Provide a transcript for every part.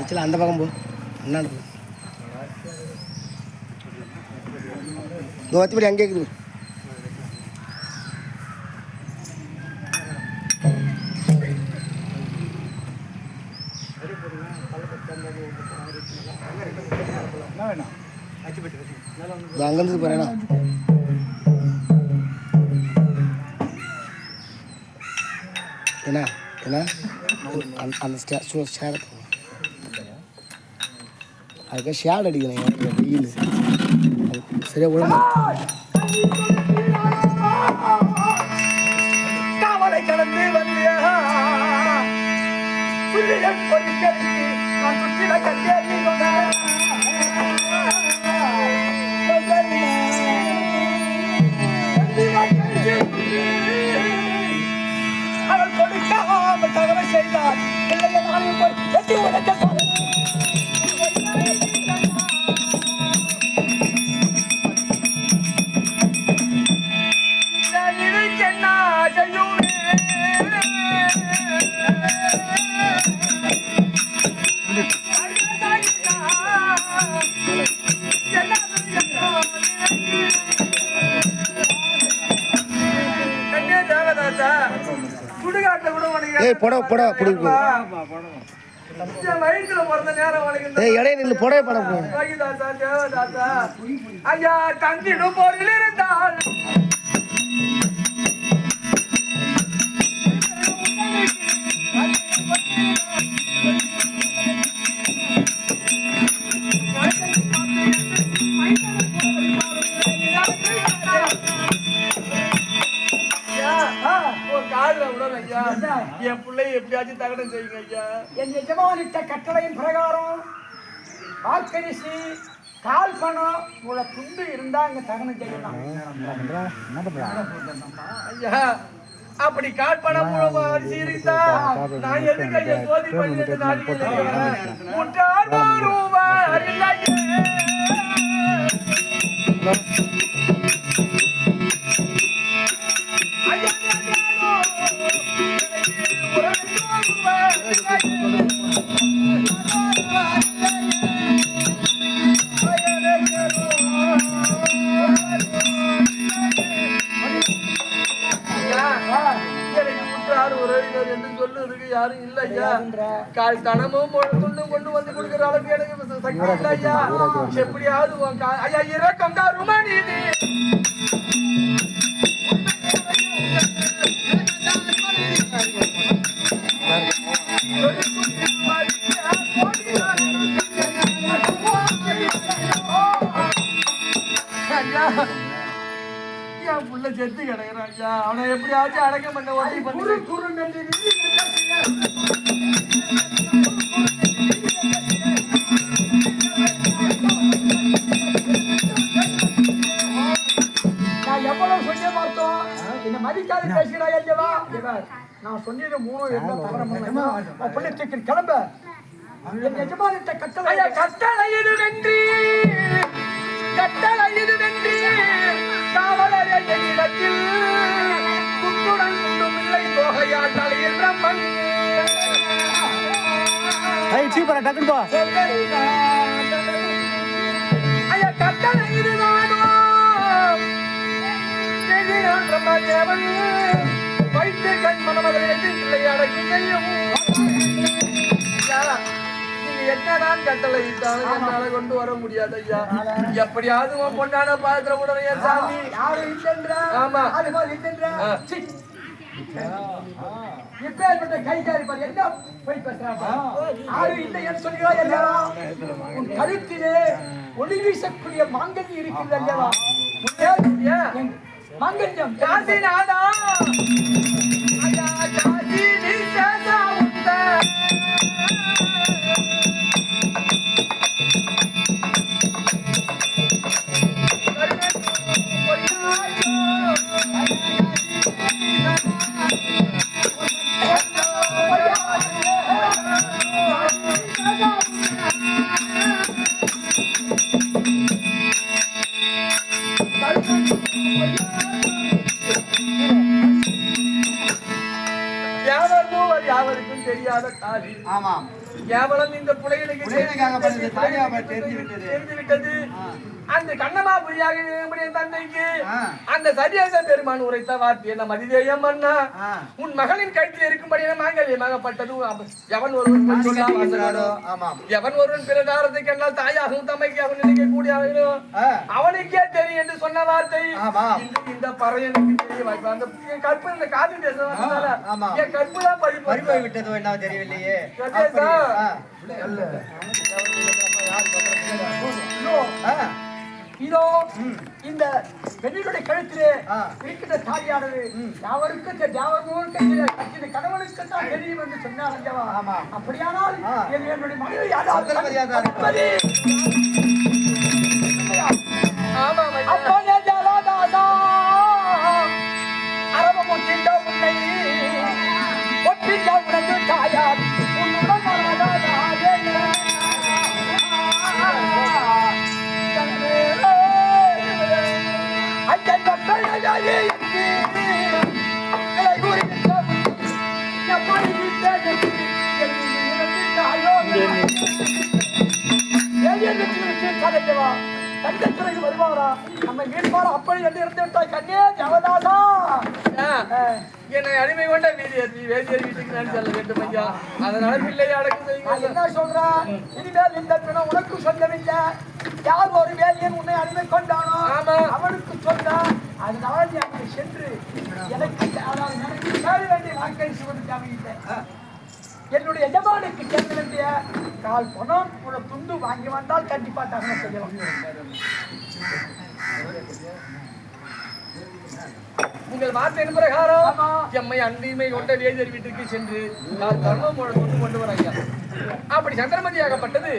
சரி அந்த பக்கம் போ என்னான்னு இந்த வத்திப்படி அங்கே இருக்குது அங்கேருந்து போகிறேன்னா என்ன என்ன அந்த ஷேர் அதுக்காக ஷேட் அடிக்கணும் வெயில் சரியா ஒழுங்கு காவலை கடந்து வந்து நான் சுற்றில கல்வி அவள் கொடுக்காமல் தவறு செய்தார் ஐயா தங்கிடும் போரில் இருந்தால் என் பிள்ளை எப்படியாச்சும் தகனம் செய்யுங்க ஐயா. என் எஜமானிட்ட கட்டளையின் பிரகாரம் வாக்கரிசி கால் பணம் உள்ள துண்டு இருந்தா அங்க தகனம் செய்யலாம் ஐயா. அப்படி கால் பணம் அரிசி இருந்தா நான் எதுக்கு ஐயா சோதி பண்ணி யாரும் இல்ல ஐயா. கால் தனமும் துண்டும் கொண்டு வந்து கொடுக்கிற அளவுக்கு எனக்கு சக்தி இல்ல ஐயா. எப்படியாவது ஐயா இறக்கம் தான் ருமணி புள்ள செத்து கிடக்குறான் ஐயா. அவனை எப்படியாச்சும் அடக்க பண்ண உதவி பண்ணி நான் எவ்வளவு சொல்ல பார்த்தோம் என்ன மதிக்காத பேசுகிறாய் அல்லவா. நான் சொன்னது 3 என்ன தவற பிள்ளைக்கு கிளம்ப என் எஜமானிட்ட கட்டளை இது வென்றி கட்டளை இது வென்றி காவலரை என்னிடத்தில் குக்குடன் குண்டும் இல்லை தோகையால் தலையில் பிரம்மன் ஐயா கட்டளை இதுதானோ பிரம்மதேவன் வைத்து கண் மனமதை இல்லை அடக்கி செய்யும் என்னதான் கட்டளை இட்டாலும் என்னால கொண்டு வர முடியாது ஐயா. எப்படியாவது பொண்ணான பாத்திர உடனே சாமி ஆமா கருத்திலே ஒளி வீசக்கூடிய மாங்கனி இருக்கிறது அல்லவா. மாங்கன்யம் காசிநாதா யாவருக்கும் தெரியாத காதி. ஆமாம் கேவலம் இந்த புலைகளுக்கு தெரிந்து விட்டது. அந்த கண்ணமாபுரியாக தந்தைக்கு அந்த சரியேச பெருமான் உரைத்த வார்த்தை என்ன மதிதேயம் அண்ணா உன் மகளின் கழுத்தில் இருக்கும்படியான மாங்கல்யமாகப்பட்டது. எவன் ஒருவன் எவன் ஒருவன் பிரகாரத்தை கண்டால் தாயாகவும் தமைக்காகவும் நினைக்கக்கூடிய அவனுக்கே தெரியும் என்று சொன்ன வார்த்தை இந்த பறையனுக்கு தெரிய வாய்ப்பு. அந்த கற்பு இந்த காதி தேசம் என் கற்பு தான் பறி விட்டதோ என்ன தெரியவில்லையே. இதோ இந்த பெண்ணுடைய கழுத்திலே இருக்கின்ற தாலியானது யாவருக்கும் கணவனுக்கு தான் தெரியும் என்று சொன்னார் அல்லவா? அப்படியானால் என்னுடைய மனைவி அரபமும் தீண்ட முன்னை ஒற்றியா உனக்கு தாயார் உன்னுடன் தங்கத்துறைக்கு வருவாரா நம்ம வீட்பாரா அப்படி என்று இருந்து விட்டாய் கண்ணே ஜவதாசா என்னை அடிமை கொண்ட வேதியர் வீட்டுக்கு நான் சொல்ல வேண்டும் ஐயா. அதனால பிள்ளையை அடக்கம் செய்யுங்க. என்ன சொல்றா? இனிமேல் இந்த பிணம் உனக்கு சொல்லவில்லை. யார் ஒரு வேலையன் உன்னை அடிமை கொண்டானோ அவனுக்கு சொன்னா அதனால நீ அங்கே சென்று எனக்கு சேர வேண்டிய வாக்கை செய்வது தேவையில்லை. என்னுடைய எஜமானுக்கு கேட்க வேண்டிய கால் பணம் துண்டு வாங்கி வந்தால் கண்டிப்பா தகவல் செய்யலாம். உங்கள் வார்த்தையின் பிரகாரம் எம்மை அன்றிமை கொண்ட வேதியர் வீட்டுக்கு சென்று கால் பணமோட துண்டு கொண்டு வர ஐயா. அப்படி சந்திரமதியாகப்பட்டது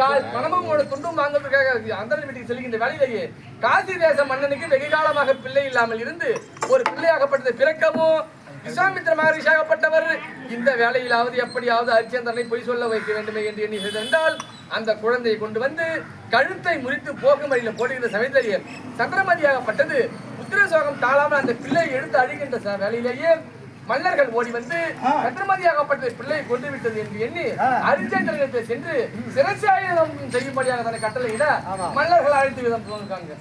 கால் பணமோட துண்டும் வாங்குவதற்காக அந்த வீட்டுக்கு செல்கின்ற வேலையிலேயே காசி தேச மன்னனுக்கு வெகு காலமாக பிள்ளை இல்லாமல் இருந்து ஒரு பிள்ளையாகப்பட்டது பிறக்கவும் விஸ்வாமித்திர மகரிஷியாகப்பட்டவர் இந்த வேலையிலாவது எப்படியாவது ஹரிச்சந்திரனை பொய் சொல்ல வைக்க வேண்டுமே என்று எண்ணி செய்தால் அந்த குழந்தையை கொண்டு வந்து கழுத்தை முறித்து போகும் வழியில் போடுகின்ற சமயத்திலேயே சந்திரமதியாகப்பட்டது புத்திர சோகம் தாழாமல் அந்த பிள்ளையை எடுத்து அழிகின்ற வேலையிலேயே மன்னர்கள் ஓடி வந்து சந்திரமதியாகப்பட்ட பிள்ளையை கொண்டு விட்டது என்று எண்ணி ஹரிச்சந்திரனத்தை சென்று சிரசாயுதம் செய்யும்படியாக தன்னை கட்டளையிட மன்னர்கள் அழைத்து விதம் போகிறாங்க.